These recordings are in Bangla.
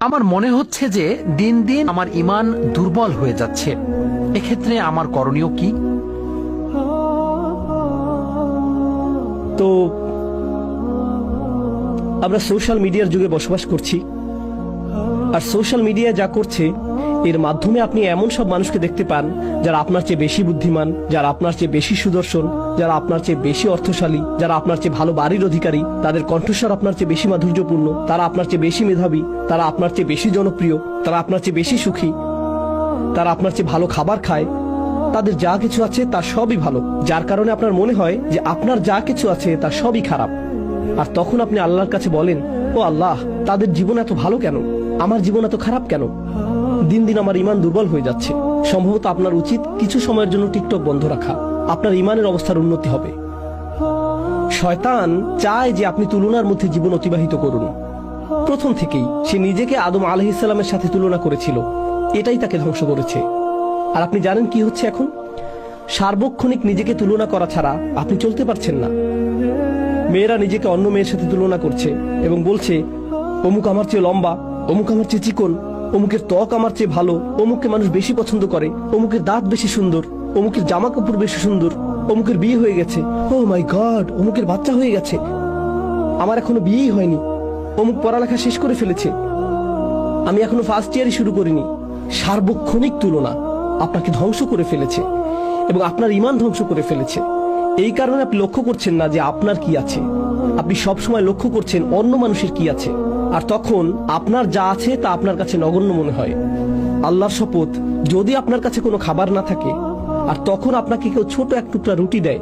আমার মনে হচ্ছে যে দিন দিন আমার ঈমান দুর্বল হয়ে যাচ্ছে। এক্ষেত্রে আমার করণীয় কি? তো আমরা সোশ্যাল মিডিয়ার যুগে বসবাস করছি, আর সোশ্যাল মিডিয়া যা করছে এর মাধ্যমে আপনি এমন সব মানুষকে দেখতে পান যারা আপনার চেয়ে বেশি বুদ্ধিমান, যারা আপনার চেয়ে বেশি সুদর্শন, যারা আপনার চেয়ে বেশি অর্থশালী, যারা আপনার চেয়ে ভালো বাড়ির অধিকারী, তাদের কণ্ঠস্বর আপনার চেয়ে বেশি মাধুর্যপূর্ণ, তারা আপনার চেয়ে বেশি মেধাবী, তারা আপনার চেয়ে বেশি জনপ্রিয়, তারা আপনার চেয়ে বেশি সুখী, তারা আপনার চেয়ে ভালো খাবার খায়, তাদের যা কিছু আছে তা সবই ভালো, যার কারণে আপনার মনে হয় যে আপনার যা কিছু আছে তা সবই খারাপ। আর তখন আপনি আল্লাহর কাছে বলেন, ও আল্লাহ, তাদের জীবন এত ভালো কেন, আমার জীবন এত খারাপ কেন? দিন দিন আমার ঈমান দুর্বল হয়ে যাচ্ছে। সম্ভবত আপনার উচিত কিছু সময়ের জন্য টিকটক বন্ধ রাখা, আপনার ঈমানের অবস্থার উন্নতি হবে। শয়তান চায় যে আপনি তুলনার মধ্যে জীবন অতিবাহিত করুন। প্রথম থেকেই সে নিজেকে আদম আলাইহিস সালামের সাথে তুলনা করেছিল, এটাই তাকে ধ্বংস করেছে। আর আপনি জানেন কি হচ্ছে এখন? সার্বক্ষণিক নিজেকে তুলনা করা ছাড়া আপনি চলতে পারছেন না। মেয়েরা নিজেকে অন্য মেয়ের সাথে তুলনা করছে এবং বলছে, অমুক আমার চেয়ে লম্বা, অমুক আমার চেয়ে চিকন, অমুকের ত্বক আমার চেয়ে ভালো, অমুককে মানুষ বেশি পছন্দ করে, অমুকের দাঁত বেশি সুন্দর, অমুকের জামা কাপড় বেশি সুন্দর, অমুকের বিয়ে হয়ে গেছে, ও মাই গড, অমুকের বাচ্চা হয়ে গেছে, আমার এখনো বিয়েই হয়নি, অমুক পড়ালেখা শেষ করে ফেলেছে, আমি এখনো ফার্স্ট ইয়ারই শুরু করিনি। সার্বক্ষণিক তুলনা আপনাকে ধ্বংস করে ফেলেছে এবং আপনার ঈমান ধ্বংস করে ফেলেছে। এই কারণে আপনি লক্ষ্য করছেন না যে আপনার কি আছে, আপনি সবসময় লক্ষ্য করছেন অন্য মানুষের কি আছে, আর তখন আপনার যা আছে তা আপনার কাছে নগণ্য মনে হয়। আল্লাহর শপথ, যদি আপনার কাছে কোনো খাবার না থাকে আর তখন আপনাকে কেউ ছোট এক টুকরা রুটি দেয়,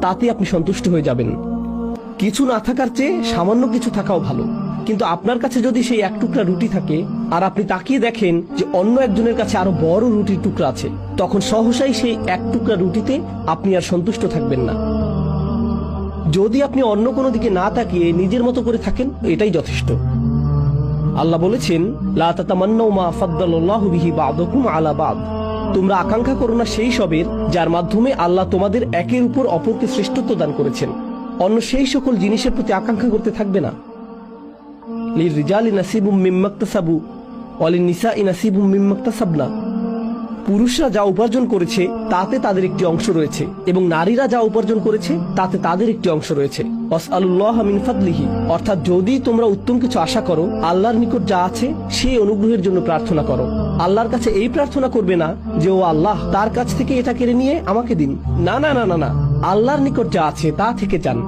তাতে আপনি সন্তুষ্ট হয়ে যাবেন। কিছু না থাকার চেয়ে সামান্য কিছু থাকাও ভালো। কিন্তু আপনার কাছে যদি সেই এক টুকরা রুটি থাকে আর আপনি তাকিয়ে দেখেন যে অন্য একজনের কাছে আরো বড় রুটির টুকরা আছে, তখন সহসাই সেই এক টুকরা রুটিতে আপনি আর সন্তুষ্ট থাকবেন না। যদি আপনি অন্য কোনো দিকে না তাকিয়ে নিজের মতো করে থাকেন, এটাই যথেষ্ট। আল্লাহ বলেছেন, লা তাতামান্নাউ মা ফাদ্দালাল্লাহু বিহি বা'দাকুম আলা বা'দ। তোমরা আকাঙ্ক্ষা করো না সেই সবের যার মাধ্যমে আল্লাহ তোমাদের একের উপর অপরকে শ্রেষ্ঠত্ব দান করেছেন। অন্য সেই সকল জিনিসের প্রতি আকাঙ্ক্ষা করতে থাকবে না। লিররিজালি নাসিবুম মিম্মা ইকতাসাবু ওয়া লিন-নিসাই নাসিবুম মিম্মা ইকতাসাবনা। পুরুষরা যা উপার্জন করেছে তাতে তাদের একটি অংশ রয়েছে এবং নারীরা যা উপার্জন করেছে তাতে তাদের একটি অংশ রয়েছে। ওয়াসআলুল্লাহা মিন ফাদলিহি, অর্থাৎ যদি তোমরা উত্তম কিছু আশা করো, আল্লাহর নিকট যা আছে সেই অনুগ্রহের জন্য প্রার্থনা করো। আল্লাহর কাছে এই প্রার্থনা করবে না যে ও আল্লাহ, তার কাছ থেকে এটা কেড়ে নিয়ে আমাকে দিন। না না না না না, আল্লাহর নিকট যা আছে তা থেকে চান।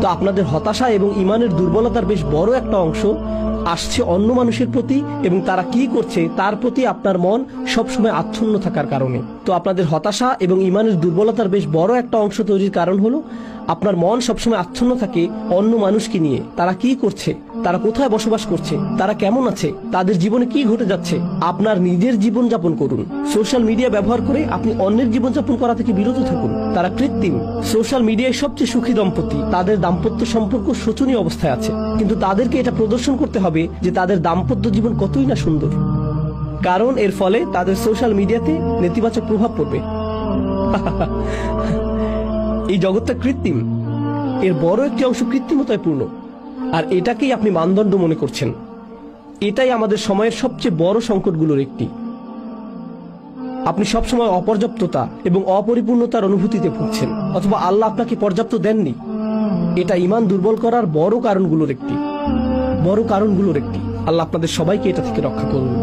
তো আপনাদের হতাশা এবং ঈমানের দুর্বলতার বেশ বড় একটা অংশ আসছে অন্য মানুষের প্রতি এবং তারা কি করছে তার প্রতি আপনার মন সবসময় আচ্ছন্ন থাকার কারণে। তো আপনাদের হতাশা এবং ঈমানের দুর্বলতার বেশ বড় একটা অংশ তৈরির কারণ হলো আপনার মন সবসময় আচ্ছন্ন থাকে অন্য মানুষকে নিয়ে। তারা কি করছে, তারা কোথায় বসবাস করছে, তারা কেমন আছে, তাদের জীবনে কি ঘটে যাচ্ছে। আপনার নিজের জীবন যাপন করুন। সোশ্যাল মিডিয়া ব্যবহার করে আপনি অন্যের জীবন যাপন করা থেকে বিরত থাকুন। তারা কৃত্রিম। সোশ্যাল মিডিয়ায় সবচেয়ে সুখী দম্পতি, তাদের দাম্পত্য সম্পর্ক শোচনীয় অবস্থায় আছে, কিন্তু তাদেরকে এটা প্রদর্শন করতে হবে যে তাদের দাম্পত্য জীবন কতই না সুন্দর, কারণ এর ফলে তাদের সোশ্যাল মিডিয়াতে নেতিবাচক প্রভাব পড়বে। এই জগৎটা কৃত্রিম, এর বড় একটি অংশ কৃত্রিমতায় পূর্ণ, আর এটাকেই আপনি মানদণ্ড মনে করছেন। এটাই আমাদের সময়ের সবচেয়ে বড় সংকটগুলোর একটি। আপনি সবসময় অপর্যাপ্ততা এবং অপরিপূর্ণতার অনুভূতিতে ভুগছেন, অথবা আল্লাহ আপনাকে পর্যাপ্ত দেননি। এটা ঈমান দুর্বল করার বড় কারণগুলোর একটি। আল্লাহ আপনাদের সবাইকে এটা থেকে রক্ষা করুন।